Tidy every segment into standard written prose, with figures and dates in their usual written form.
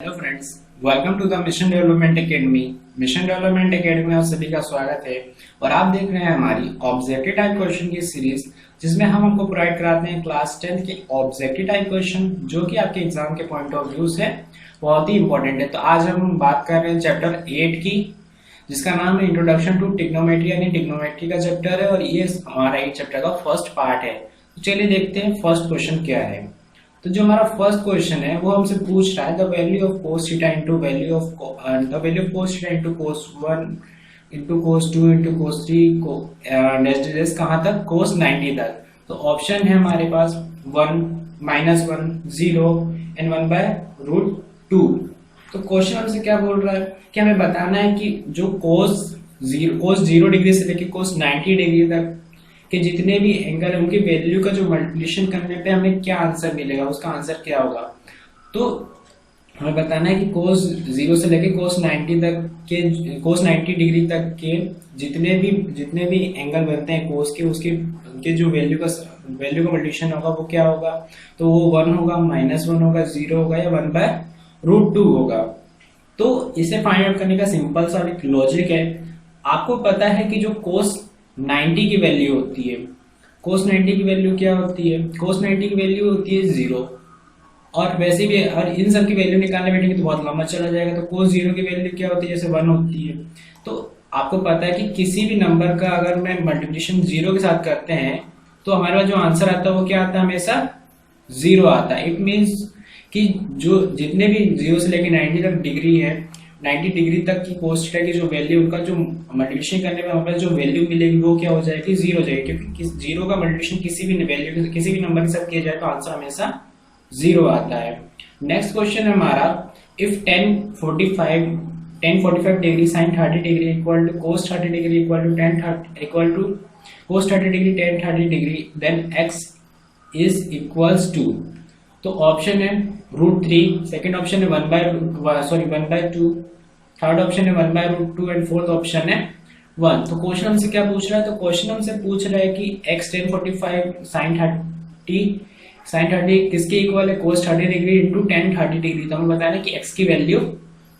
Hello friends, welcome to the mission development academy. Mission development academy में आप सभी का स्वागत है और आप देख रहे हैं हमारी ऑब्जेक्टिव टाइप क्वेश्चन की सीरीज, जिसमें हम आपको प्रोवाइड कराते हैं क्लास 10 के ऑब्जेक्टिव टाइप क्वेश्चन, जो कि आपके एग्जाम के पॉइंट ऑफ व्यू से बहुत ही इंपॉर्टेंट है। तो आज हम बात कर रहे हैं चैप्टर 8 की, जिसका नाम है इंट्रोडक्शन टू ट्रिग्नोमेट्री, यानी ट्रिग्नोमेट्री का चैप्टर है और ये हमारा एक चैप्टर का फर्स्ट पार्ट है। तो चलिए देखते हैं फर्स्ट क्वेश्चन क्या है। तो जो हमारा फर्स्ट क्वेश्चन है वो हमसे पूछ रहा है the value of cos theta into value of cos theta into cos 1 into cos 2 into कोस 3 को डैश कहां तक, कोस 90 तक। तो ऑप्शन है हमारे पास 1, -1, 0 एंड 1/√2। तो क्वेश्चन हमसे क्या बोल रहा है कि हमें बताना है कि जो कोस 0 डिग्री से लेकर कोस 90 डिग्री तक कि जितने भी एंगल है उनकी वैल्यू का जो मल्टीप्लिकेशन करने पे हमें क्या आंसर मिलेगा, उसका आंसर क्या होगा। तो हमें बताना है कि कोस 0 से लेके कोस 90 तक के, कोस 90 डिग्री तक के जितने भी एंगल बनते हैं कोस के, उनके जो वैल्यू का मल्टीप्लिकेशन होगा वो क्या होगा। तो वो 1 होगा, -1 होगा, 0 होगा या 1/√2 होगा। तो इसे फाइंड आउट करने का सिंपल सा एक लॉजिक है। आपको पता है कि जो कोस 90 की वैल्यू होती है, कोस 90 की वैल्यू क्या होती है, कोस 90 की वैल्यू होती है 0। और वैसे भी और इन सब की वैल्यू निकालने बैठेंगे तो बहुत लंबा चला जाएगा। तो कोस 0 की वैल्यू क्या होती है, जैसे 1 होती है। तो आपको पता है कि किसी भी नंबर का अगर मैं मल्टीप्लिकेशन 0 के साथ करते हैं तो हमारे पास जो आंसर आता है वो क्या आता है, हमेशा 0 आता है। इट मीन्स कि जो जितने भी 0 से लेकर 90 तक डिग्री है, 90 डिग्री तक की कोस थीटा की जो वैल्यू, उनका जो मल्टीप्लिकेशन करने में हमारे जो वैल्यू मिलेगी वो क्या हो जाएगी, 0 हो जाएगी। क्योंकि 0 का मल्टीप्लिकेशन किसी भी वैल्यू किसी भी नंबर के साथ किया जाए तो आंसर हमेशा 0 आता है। नेक्स्ट क्वेश्चन है हमारा, if 1045 degree sin 30 degree equal to cos 30 degree equal to cos 30 degree tan 30 degree, then x is equals to. तो ऑप्शन है √3, सेकंड ऑप्शन है 1/2, थर्ड ऑप्शन है 1/√2 एंड फोर्थ ऑप्शन है 1। तो क्वेश्चन हमसे क्या पूछ रहा है, तो क्वेश्चन हमसे पूछ रहा है कि x 1045 sin 30 किसके इक्वल है, कोस 30 डिग्री इंटू tan 30 डिग्री। तो हमें बताना है कि x की वैल्यू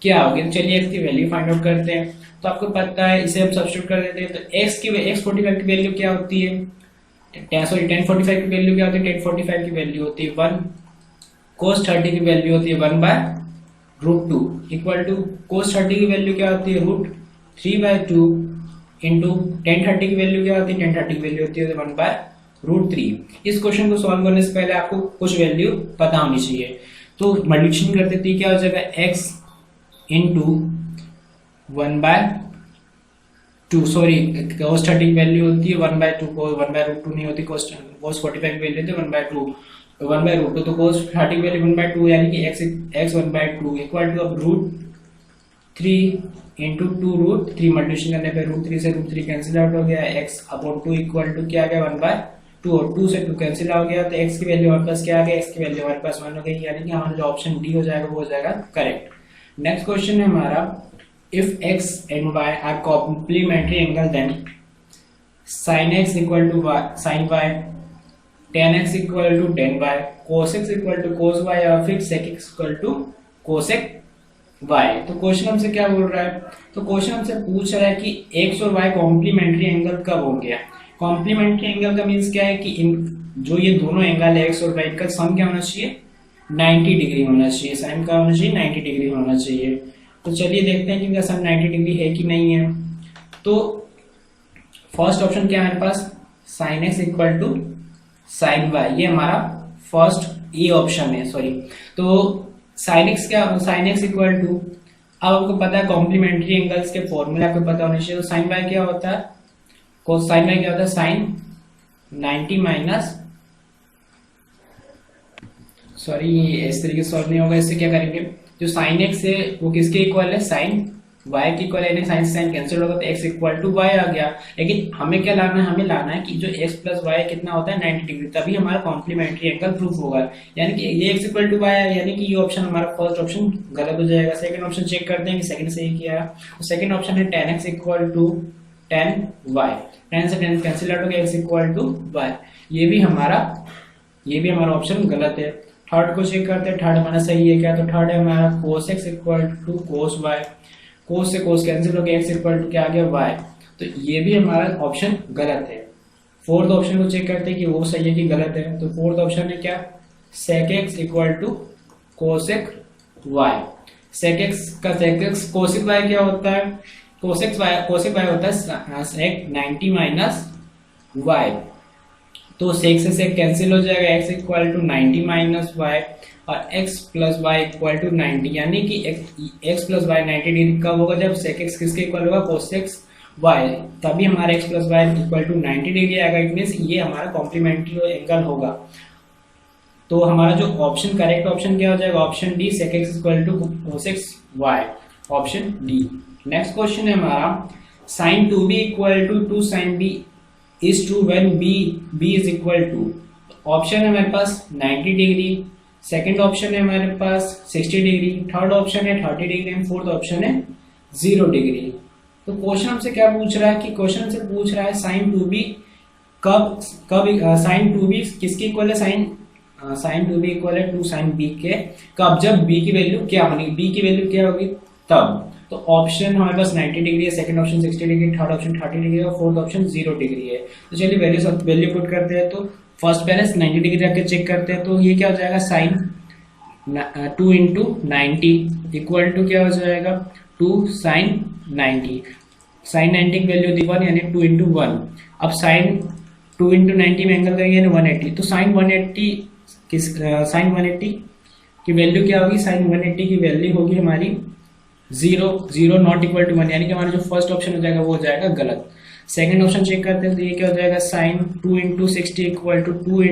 क्या होगी। तो चलिए x की वैल्यू फाइंड आउट करते हैं। तो आपको पता है, इसे हम सब्स्टिट्यूट कर देते हैं। तो x 45 की वैल्यू क्या होती है, tan 45 की वैल्यू क्या होती है, tan 45 की वैल्यू होती है 1, कोस 30 की वैल्यू होती है 1/√2 इक्वल टू कोस 30 की वैल्यू क्या होती है √3/2 इंटू tan 30 की वैल्यू क्या होती है, tan 30 की वैल्यू होती है 1/√3। इस क्वेश्चन को सॉल्व करने से पहले आपको कुछ वैल्यू पता होनी चाहिए। तो मल्टीप्लिकेशन करते तो क्या हो जाएगा, x इंटू 1/2, सॉरी कोस 30 की वैल्यू होती है 1/2, 1/√2 नहीं होती, कोस 45 की वैल्यू होती है 1/2, 1/√2। तो cos 30 की वैल्यू 1/2 यानी कि x 1/2 इक्वल टू अब √3 इंटू 2√3 मल्टीप्लिकेशन करने पे √3 से √3 कैंसिल आउट हो गया, x अपॉन 2 इक्वल टू क्या आ गया 1/2 और 2 से 2 कैंसिल हो गया। तो x की वैल्यू हमारे पास क्या आ गया, x की वैल्यू हमारे पास 1 हो गई, यानी कि हमारा जो ऑप्शन डी हो जाएगा वो हो जाएगा करेक्ट। नेक्स्ट क्वेश्चन है हमारा, if x and y are complementary angle then sin x equal to sin y, tan x equal to tan y, cos x equal to cos y या फिर sec x equal to cosec y। तो question हमसे क्या बोल रहा है, तो question हमसे पूछ रहा है कि x और y कॉम्प्लीमेंट्री एंगल कब हो गया। कॉम्प्लीमेंट्री एंगल का मींस क्या है कि इन जो ये दोनों एंगल है x और y का सम क्या होना चाहिए, 90 डिग्री होना चाहिए। साइन का होना चाहिए 90 डिग्री होना चाहिए। तो चलिए देखते हैं कि इनका सम 90 डिग्री है कि नहीं है। तो फर्स्ट ऑप्शन क्या है हमारे पास, sin x equal to sin y, ये हमारा फर्स्ट ए ऑप्शन है, सॉरी। तो sin x इक्वल टू, अब आपको पता है कॉम्प्लीमेंट्री एंगल्स के फॉर्मूले आपको पता होने चाहिए। तो sin y क्या होता है, sin y क्या होता है, sin 90 माइनस, सॉरी इस तरीके से सॉल्व नहीं होगा। इससे क्या करेंगे, जो sin x है वो किसके इक्वल है, sin y की इक्वल है, साइन से साइन कैंसिल होगा तो x इक्वल टू y आ गया। लेकिन हमें क्या लाना है, हमें लाना है कि जो x प्लस y कितना होता है 90 डिग्री, तभी हमारा कॉम्प्लीमेंट्री एंगल प्रूफ होगा। यानी कि ये x इक्वल टू y है, यानी कि ये ऑप्शन हमारा फर्स्ट ऑप्शन गलत हो जाएगा। सेकंड ऑप्शन चेक करते हैं कि सेकंड सही किया। तो सेकंड ऑप्शन है tan x equal to tan y, tan से tan कैंसिल आउट हो गया, x इक्वल टू y। ये भी हमारा ऑप्शन गलत है। थर्ड को चेक करते हैं, थर्ड हमारा सही है क्या, तो थर्ड है हमारा cos x equal to cos y, cos से cos कैंसिल हो गया, x इक्वल टू क्या आ गया y, तो ये भी हमारा ऑप्शन गलत है। फोर्थ ऑप्शन को चेक करते हैं कि वो सही है कि गलत है, तो फोर्थ ऑप्शन है क्या, sec x equal to cosec y। sec x का sec x cosec y क्या होता है, cosec y होता है sec 90 माइनस y, तो sec से sec कैंसिल हो जाएगा, x equal to 90 minus y और x plus y equal to 90, यानी कि x प्लस वाई 90 डिग्री कब होगा, जब sec x किसके इक्वल होगा, cosec y, तभी हमारा x plus y equal to 90 degree आएगा। इट मीन्स ये हमारा कॉम्प्लीमेंट्री एंगल होगा। तो हमारा जो ऑप्शन करेक्ट ऑप्शन क्या हो जाएगा, option D sec x equal to cosec y, option D. Next question है हमारा sin 2b equal to 2 sin b is true when b is equal to, option है हमारे पास 90 डिग्री, सेकंड ऑप्शन है हमारे पास 60 degree, third option है 30 degree and fourth option है 0 degree. तो question हमसे क्या पूछ रहा है कि क्वेश्चन हमसे पूछ रहा है sin 2b कब sin 2b किसके इक्वल है, sin 2b इक्वल है 2 sin b के कब, जब b की वैल्यू क्या होगी, b की वैल्यू क्या होगी तब। तो ऑप्शन हमारे पास 90 डिग्री है, second option 60 degree, third option 30 degree और फोर्थ ऑप्शन 0 डिग्री है। तो चलिए वैल्यू पुट करते हैं। तो फर्स्ट पहले 90 डिग्री रख के चेक करते हैं, तो ये क्या हो जाएगा, साइन 2 इंटू 90 इक्वल टू क्या हो जाएगा, 2 साइन 90, साइन 90 की वैल्यू दी 1 यानी 2 इंटू 1। अब साइन 2 इंटू 90 में एंगल करेंगे 180, तो साइन 180 की वैल्यू क्या होगी, साइन 180 की वैल्यू होगी हमारी 0 नॉट इक्वल टू 1, यानी कि हमारा जो फर्स्ट ऑप्शन हो जाएगा वो हो जाएगा गलत। सेकंड ऑप्शन चेक करते हैं, तो ये क्या हो जाएगा, sine 2 into 60 equal to 2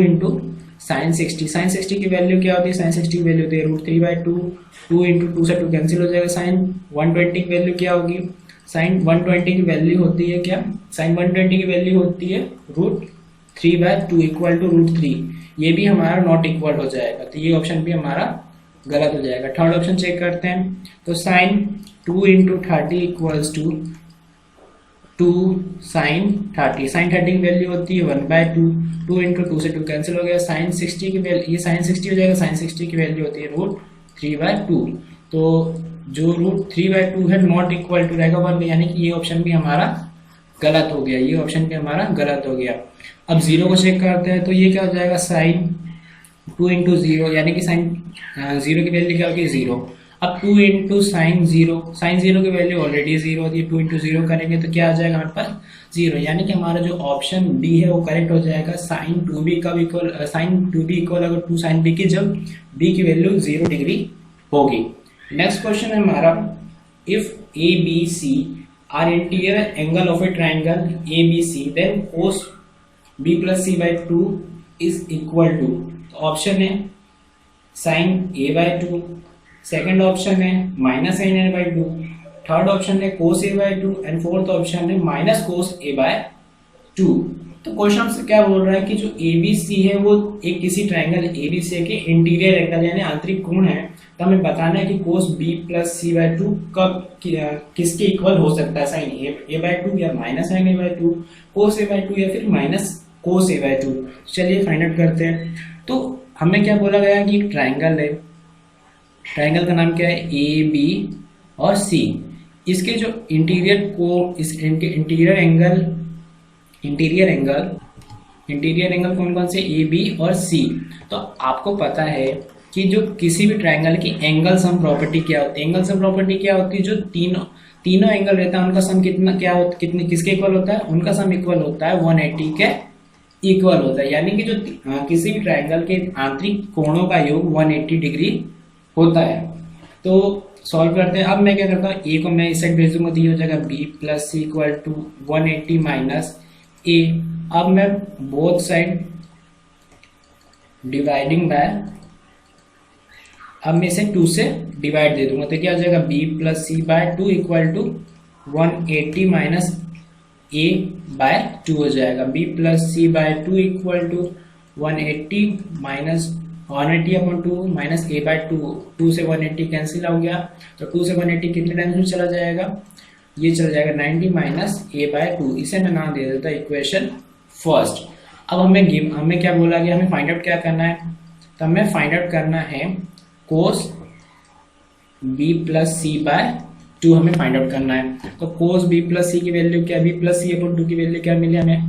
into sine 60, sine 60 की वैल्यू क्या होती है, साइन 60 की वैल्यू होती है √3/2, 2 इंटू 2 से 2 कैंसिल हो जाएगा। साइन 120 की वैल्यू क्या होगी, साइन 120 की वैल्यू होती है क्या, साइन 120 की वैल्यू होती है √3/2 इक्वल टू √3, ये भी हमारा नॉट इक्वल हो जाएगा, तो ये ऑप्शन भी हमारा गलत हो जाएगा। थर्ड ऑप्शन चेक करते हैं, तो sine 2 into 30 equals to 2 sine 30, sine 30 की वैल्यू होती है 1/2, 2 इंटू 2 से 2 कैंसिल हो गया, साइन 60 की वैल्यू, ये साइन 60 हो जाएगा, साइन 60 की वैल्यू होती है √3/2, तो जो √3/2 है नॉट इक्वल टू रहेगा 1, यानी कि ये ऑप्शन भी हमारा गलत हो गया, ये ऑप्शन भी हमारा गलत हो गया। अब 0 को चेक करते हैं, तो ये क्या हो जाएगा, साइन 2 इंटू 0, यानी कि साइन 0 की वैल्यू क्या होगी 0। अब 2 इंटू साइन 0, साइन 0 की वैल्यू ऑलरेडी 0 होती है, 2 इंटू 0 करेंगे तो क्या आ जाएगा हमारे पास 0, यानी कि हमारा जो ऑप्शन बी है वो करेक्ट हो जाएगा। साइन 2b का इक्वल, साइन 2b इक्वल अगर 2 साइन b की, जब b की वैल्यू 0 डिग्री होगी। नेक्स्ट क्वेश्चन है हमारा, if A B C are interior angle of a triangle A B C then cos b plus c/2 is equal to, option है sine a/2, second option है minus sine a/2, third option है cos a/2 and fourth option है minus cos a/2। तो question हमसे क्या बोल रहा है कि जो ABC है वो एक किसी ट्राइंगल ABC के इंटीरियर एंगल यानी आंतरिक कोण है, तो हमें बताना है कि कोस b प्लस c/2 कब किसके इक्वल हो सकता है, साइन a/2 या माइनस साइन a/2, कोस a/2 या फिर माइनस कोस a/2। चलिए फाइंड आउट करते हैं। तो हमें क्या बोला गया कि ट्राइंगल है, ट्राइंगल का नाम क्या है ए बी और सी, इसके जो इंटीरियर एंगल कौन कौन से ए बी और सी। तो आपको पता है कि जो किसी भी ट्राइंगल की एंगल सम प्रॉपर्टी क्या होती है, एंगल सम प्रॉपर्टी क्या होती है, जो तीनों एंगल रहता है उनका सम कितने किसके इक्वल होता है, उनका सम इक्वल होता है 180 के इक्वल होता है, यानी कि जो किसी भी ट्राइंगल के आंतरिक कोणों का योग 180 डिग्री होता है। तो सॉल्व करते हैं। अब मैं क्या करता हूँ, ए को मैं इस साइड भेज दूंगा, तो ये हो जाएगा b plus C equal to 180 minus a. अब मैं बोथ साइड डिवाइडिंग बाय, अब मैं इसे 2 से डिवाइड दे दूंगा, तो क्या हो जाएगा b plus c/2 equal to 180 minus a/2 हो जाएगा। b plus c/2 equal to 180 minus 180/2 minus a/2, 2 से 180 कैंसिल हो गया, तो 2 से 180 कितने टाइम्स में चला जाएगा, ये चला जाएगा 90 माइनस a/2। इसे मैं नाम दे देता इक्वेशन फर्स्ट। अब हमें क्या बोला गया, हमें फाइंड आउट क्या करना है, तो हमें फाइंड आउट करना है कोस बी प्लस सी बाय 2 हमें फाइंड आउट करना है। तो कोस बी प्लस सी की वैल्यू क्या, बी प्लस सी अपॉन 2 की वैल्यू क्या मिली हमें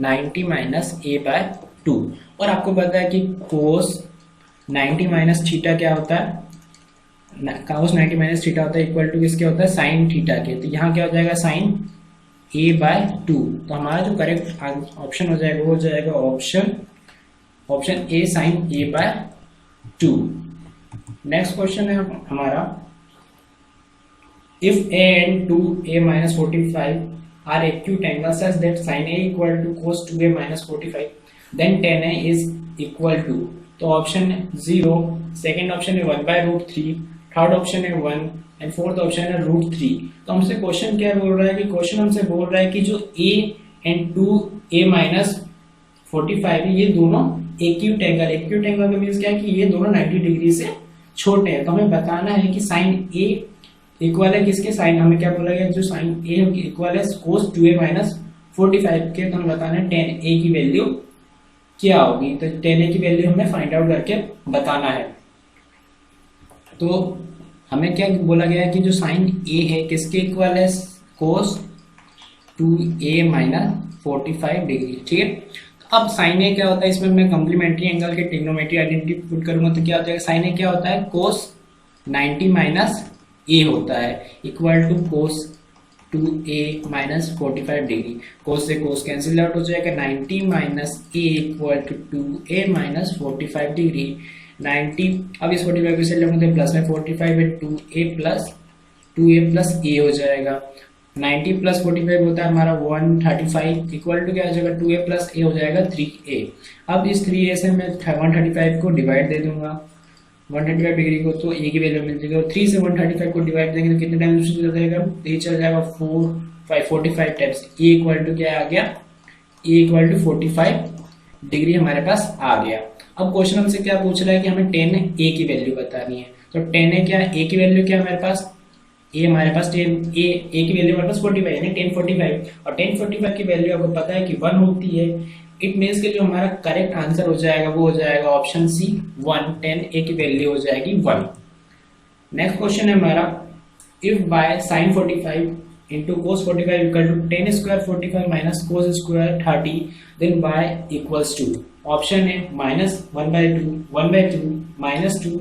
90 माइनस ए बाय 2। और आपको पता है कि कोस 90 माइनस थीटा क्या होता है, कोस 90 माइनस थीटा होता है इक्वल टू किसके होता है साइन थीटा के। तो यहाँ क्या हो जाएगा साइन ए बाय 2। तो हमारा जो करेक्ट ऑप्शन हो जाएगा वो हो जाएगा option A sine A by 2। Next question है हमारा, if a and 2a minus 45 are acute angles such that sin a equal to cos 2a minus 45 then tan a is equal to, तो option 0, second option है 1 by root 3, third option है 1 and fourth option है root 3। तो हमसे question क्या बोल रहा है कि क्वेश्चन हमसे बोल रहा है कि जो a and 2a minus 45 है ये दोनों एक्यूट एंगल का मीन्स क्या है कि ये दोनों 90 डिग्री से छोटे हैं। तो हमें बताना है कि साइन a इक्वल है किसके, साइन हमें क्या बोला गया जो साइन ए इक्वल है कोस 2a माइनस 45 के। तो हमें बताना है tan a की वैल्यू क्या होगी। तो tan a की वैल्यू हमें फाइंड आउट करके बताना है। तो हमें क्या बोला गया है कि जो साइन a है किसके इक्वल है कोस 2a माइनस 45 डिग्री, ठीक है। तो अब साइन a क्या होता है, इसमें मैं कॉम्प्लीमेंट्री एंगल के ट्रिग्नोमेट्री आइडेंटिटी पुट करूंगा तो क्या हो जाएगा, साइन a क्या होता है कोस 90 माइनस ए होता है equal to cos 2a minus 45 degree. Cos से कोस कैंसिल आउट हो जाएगा, 90 minus a equal to 2a minus 45 degree. 90 अब इस 45 से लेंगे प्लस में 45 है 2a प्लस ए हो जाएगा। 90 प्लस 45 होता है हमारा 135 इक्वल टू क्या हो जाएगा 2a प्लस ए हो जाएगा 3a। अब इस 3a से मैं 135 को डिवाइड दे दूंगा 135 डिग्री को, तो ए की वैल्यू मिल जाएगी। और 3 से 135 को डिवाइड देंगे तो कितने टाइम चल जाएगा, ये चल जाएगा 45 टाइम्स। ए इक्वल टू क्या आ गया, ए इक्वल टू 45 डिग्री हमारे पास आ गया। अब क्वेश्चन हमसे क्या पूछ रहा है कि हमें tan ए की वैल्यू बतानी है। तो tan ए क्या, ए की वैल्यू क्या हमारे पास, हमारे पास tan ए की वैल्यू हमारे पास 45 यानी tan 45, और tan 45 की वैल्यू आपको पता है कि 1 होती है। इट मीन्स के जो हमारा करेक्ट आंसर हो जाएगा वो हो जाएगा ऑप्शन सी 1, tan ए की वैल्यू हो जाएगी 1। नेक्स्ट क्वेश्चन है हमारा, if by sin 45 into cos 45 equal to tan square 45 minus cos square 30 then by equals to, option है -1/2, 1/2, -2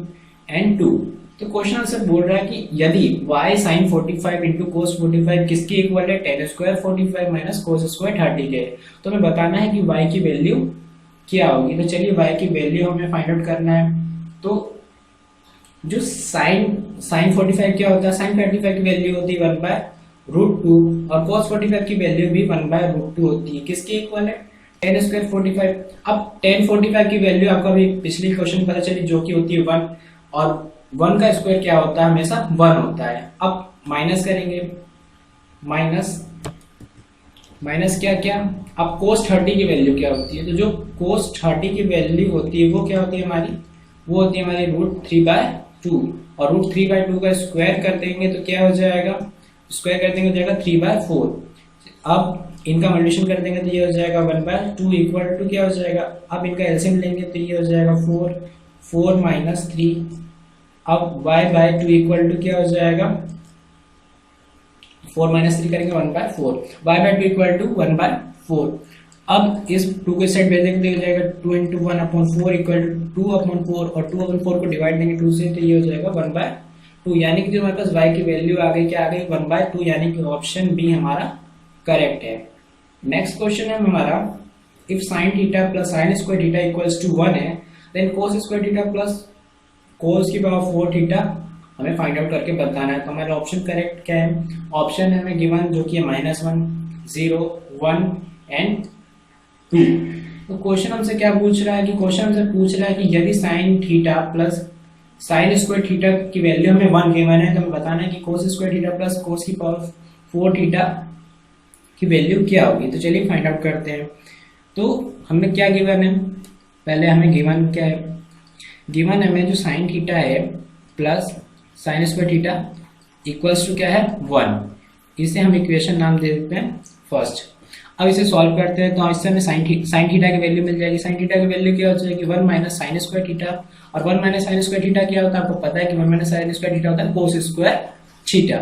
एंड 2। तो क्वेश्चन आंसर बोल रहा है कि यदि y sin 45 इंटू कोस 45 किसके इक्वल है tan square 45 minus cos square 30 के, तो हमें बताना है कि y की वैल्यू क्या होगी। तो चलिए y की वैल्यू हमें फाइंड आउट करना है। तो जो sin 45 क्या होता है, sin 35 की वैल्यू होती है 1/√2 और cos 45 की वैल्यू भी 1/√2 होती है। किसके इक्वल है tan स्क्वायर 45। अब tan 45 की वैल्यू आपको अभी पिछली क्वेश्चन पता चली जो कि होती है 1, और 1 का स्क्वायर क्या होता है हमेशा 1 होता है। अब माइनस करेंगे, माइनस क्या क्या, अब cos 30 की वैल्यू क्या होती है, तो जो cos 30 की वैल्यू होती है वो क्या होती है हमारी, वो होती है हमारी √3/2, और √3/2 का स्क्वायर कर देंगे तो क्या हो जाएगा, स्क्वायर कर देंगे तो जाएगा 3/4। अब इनका मल्टीप्लिकेशन कर देंगे तो ये हो जाएगा 1/2 इक्वल टू क्या हो जाएगा, अब इनका एलसीएम लेंगे तो ये हो जाएगा 4 माइनस 3। अब y/2 इक्वल टू क्या हो जाएगा, 4 माइनस 3 करेंगे 1/4, y/2 इक्वल टू 1/4। अब इस 2 को साइड भेज देंगे तो हो जाएगा 2 × 1/4 इक्वल टू 2/4, और 2/4 को डिवाइड देंगे 2 से तो ये हो जाएगा 1/2, यानी कि जो हमारे पास y की वैल्यू आ गई क्या आ गई 1/2, यानी कि ऑप्शन बी हमारा करेक्ट है। नेक्स्ट क्वेश्चन है हमारा, if sin theta plus sin square theta equals to 1 है then cos square theta plus cos की पावर 4 थीटा हमें फाइंड आउट करके बताना है। तो हमारा ऑप्शन करेक्ट क्या है, ऑप्शन है हमें गिवन जो कि है -1, 0, 1 एंड 2। तो क्वेश्चन हमसे क्या पूछ रहा है कि क्वेश्चन हमसे पूछ रहा है कि यदि sin theta plus sin square theta की वैल्यू हमें 1 गिवन है तो हमें बताना है कि cos square theta plus cos की पावर 4 थीटा की वैल्यू क्या होगी। तो चलिए फाइंड आउट करते हैं। तो हमें क्या गिवन है, पहले हमें गिवन क्या है, गिवन हमें जो sin थीटा है plus sin square theta equals to क्या है 1, इसे हम इक्वेशन नाम दे देते हैं फर्स्ट। अब इसे सॉल्व करते हैं तो इससे हमें साइन थीटा की वैल्यू मिल जाएगी। साइन थीटा की वैल्यू क्या हो जाएगी 1 माइनस साइन स्क्वायर थीटा, और 1 माइनस साइन स्क्वायर थीटा क्या होता है आपको पता है कि 1 माइनस साइन स्क्वायर थीटा होता है कोस स्क्वायर थीटा।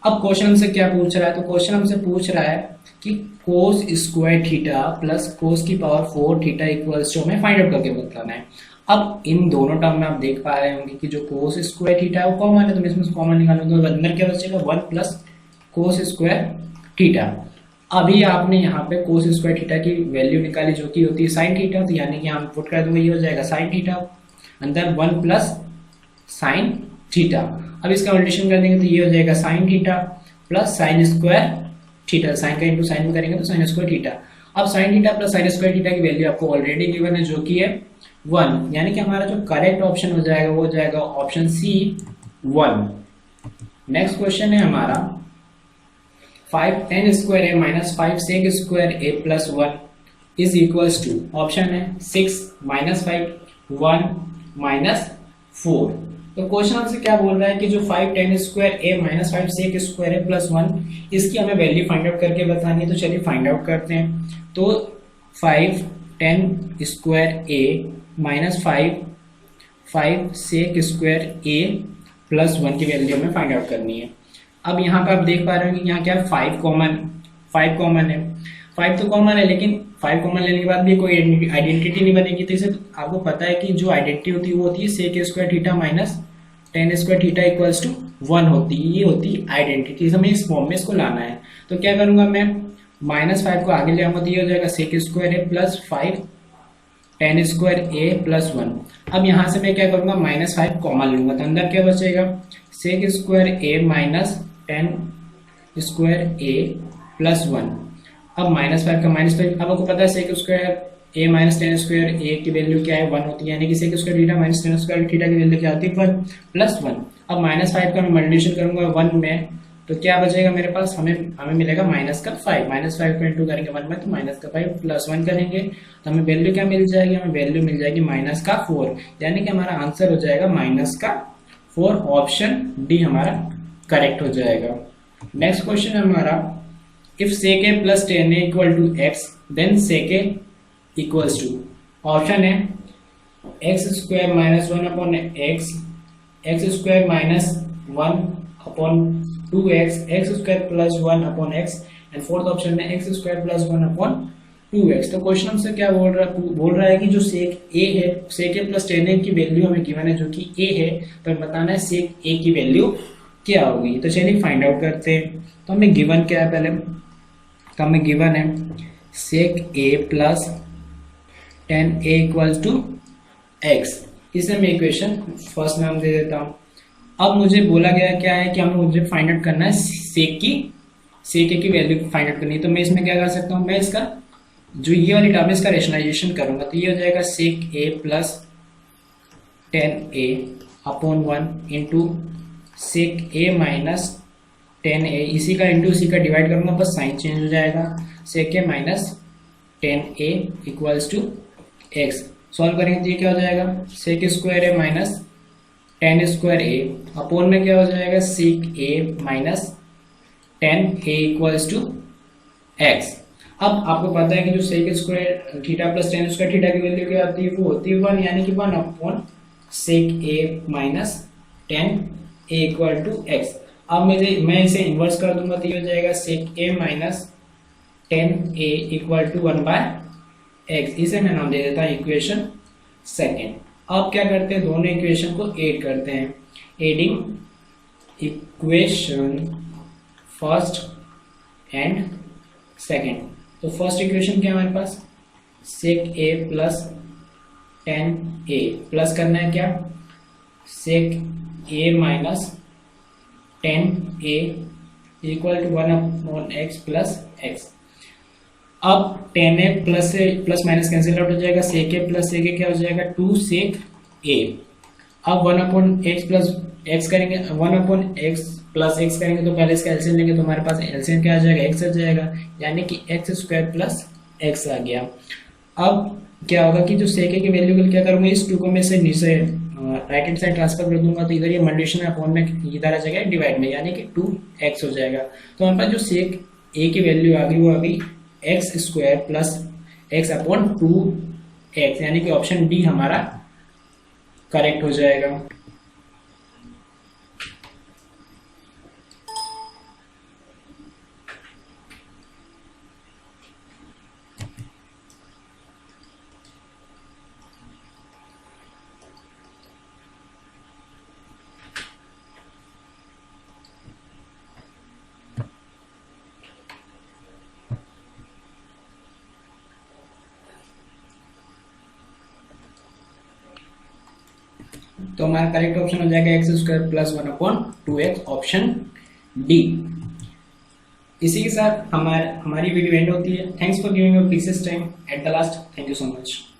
अब क्वेश्चन हमसे क्या पूछ रहा है, तो क्वेश्चन हमसे पूछ रहा है कि cos square theta plus cos की पावर 4 थीटा इक्वल्स टू हमें फाइंड आउट करके बताना है। अब इन दोनों टर्म में आप देख पा रहे होंगे कि जो कोस स्क्वायर थीटा है वो कॉमन है, तो मैं इसमें कॉमन निकालूंगा तो अंदर क्या बचेगा 1 प्लस कोस स्क्वायर थीटा। अभी आपने यहाँ पे कोस स्क्वायर थीटा की वैल्यू निकाली जो कि होती है साइन थीटा, तो यानी कि हम पुट कर देंगे ये हो जाएगा साइन थीटा, अंदर 1 प्लस साइन थीटा। अब इसका मल्टीप्लिकेशन कर देंगे तो ये हो जाएगा sine theta plus sine square theta, sine का इंटू साइन में करेंगे तो साइन स्क्वायर थीटा। अब sine theta plus sine square theta की वैल्यू आपको ऑलरेडी गिवन है जो कि है 1, यानी कि हमारा जो करेक्ट ऑप्शन हो जाएगा वो हो जाएगा ऑप्शन सी 1। नेक्स्ट क्वेश्चन है हमारा 5 tan square A minus 5 sec square A plus 1 is equals to, option है 6 माइनस 5 1 माइनस 4। तो क्वेश्चन हमसे क्या बोल रहा है कि जो 5 tan square A minus 5 sec square A plus 1 इसकी हमें वैल्यू फाइंड आउट करके बतानी है। तो चलिए फाइंड आउट करते हैं। तो 5 tan square A minus 5 sec square A plus 1 की वैल्यू हमें फाइंड आउट करनी है। अब यहाँ पे आप देख पा रहे हो कि यहाँ क्या है 5 कॉमन है, 5 तो कॉमन है, लेकिन 5 कॉमन लेने के बाद भी कोई आइडेंटिटी नहीं बनेगी। तो इसे आपको पता है कि जो आइडेंटिटी होती है वो होती है sec square theta minus tan square theta equals to 1 होती है, ये होती है आइडेंटिटी। हमें इस फॉर्म में इसको लाना है। तो क्या करूंगा मैं -5 को आगे ले आऊंगा तो ये हो जाएगा सेक square A plus 5 ten square A plus 1। अब यहाँ से मैं क्या करूंगा -5 कॉमन लूंगा तो अंदर क्या बचेगा sec square A minus tan square A plus 1। अब -5 का -5, अब आपको पता है sec square A minus tan square A की वैल्यू क्या है 1 होती है, यानी कि sec square theta minus tan square theta की वैल्यू क्या होती है 1 प्लस 1। अब -5 का मैं मल्टीप्लिकेशन करूंगा 1 में तो क्या बचेगा मेरे पास, हमें मिलेगा -5 -5 को इंटू करेंगे 1 में तो -5 प्लस 1 करेंगे तो हमें वैल्यू क्या मिल जाएगी, हमें वैल्यू मिल जाएगी -4, यानी कि हमारा आंसर हो जाएगा -4। ऑप्शन डी हमारा करेक्ट हो जाएगा। नेक्स्ट क्वेश्चन है हमारा if sec a plus tan a equal to x then sec a equals to, option है x square minus 1 upon x square minus 1 upon 2x, x square plus 1 upon x, and fourth option है x square plus 1 upon 2x। तो question हमसे क्या बोल रहा है कि जो sec a है, sec a plus tan a की वैल्यू हमें गिवन है जो कि a है, तो हमें बताना है sec a की वैल्यू क्या होगी। तो चलिए फाइंड आउट करते हैं। तो हमें गिवन क्या है पहले, तो हमें गिवन है sec a plus tan a equals to x। इसे मैं इक्वेशन फर्स्ट नाम दे देता हूँ। अब मुझे बोला गया क्या है कि मुझे फाइंड आउट करना है sec a की वैल्यू फाइंड आउट करनी है। तो मैं इसमें क्या कर सकता हूँ, मैं इसका जो ये वाली टर्म है इसका रेशनलाइजेशन करूंगा तो ये हो जाएगा sec a plus tan a upon 1 into sec a minus tan a, इसी का इंटू इसी का डिवाइड करूंगा बस साइन चेंज हो जाएगा, sec a minus tan a equals to x। Solve करेंगे तो ये क्या हो जाएगा sec square a minus tan square a upon में क्या हो जाएगा sec a minus tan a equals to x। अब आपको पता है कि जो sec square theta plus tan square theta की वैल्यू क्या होती है, वो होती है 1, यानी कि 1 upon sec a minus tan a equal to x। अब मैं इसे इन्वर्स कर दूंगा तो ये हो जाएगा sec a minus tan a equal to 1/x। इसे मैं नाम दे देता हूँ इक्वेशन सेकेंड। अब क्या करते हैं, दोनों इक्वेशन को ऐड करते हैं, adding equation first and second. तो फर्स्ट इक्वेशन क्या है हमारे पास sec a plus tan a plus करना है क्या sec a minus tan a equal to 1 upon x plus x। अब tan a प्लस से प्लस माइनस कैंसिल आउट हो जाएगा, sec a plus sec a क्या हो जाएगा 2 sec a। अब 1 अपॉन x प्लस x करेंगे, 1 अपॉन x प्लस x करेंगे तो पहले इसका एलसीएम लेंगे तो हमारे पास एलसीएम क्या आ जाएगा x आ जाएगा, यानी कि x स्क्वायर प्लस x आ गया। अब क्या होगा कि जो sec a की वैल्यू को क्या करूंगा, इस 2 को मैं से नीचे राइट हैंड साइड ट्रांसफर कर दूंगा तो इधर ये मल्टीप्लिकेशन अपॉन में इधर आ जाएगा डिवाइड में, यानी कि 2x हो जाएगा। तो हमारे पास जो sec a की वैल्यू आ गई वो आ गई x square plus x upon 2x, यानी कि ऑप्शन डी हमारा करेक्ट हो जाएगा। तो हमारा करेक्ट ऑप्शन हो जाएगा x square plus 1/2x, option D. इसी के साथ हमारी वीडियो एंड होती है। Thanks for giving your precious time at the last. Thank you so much.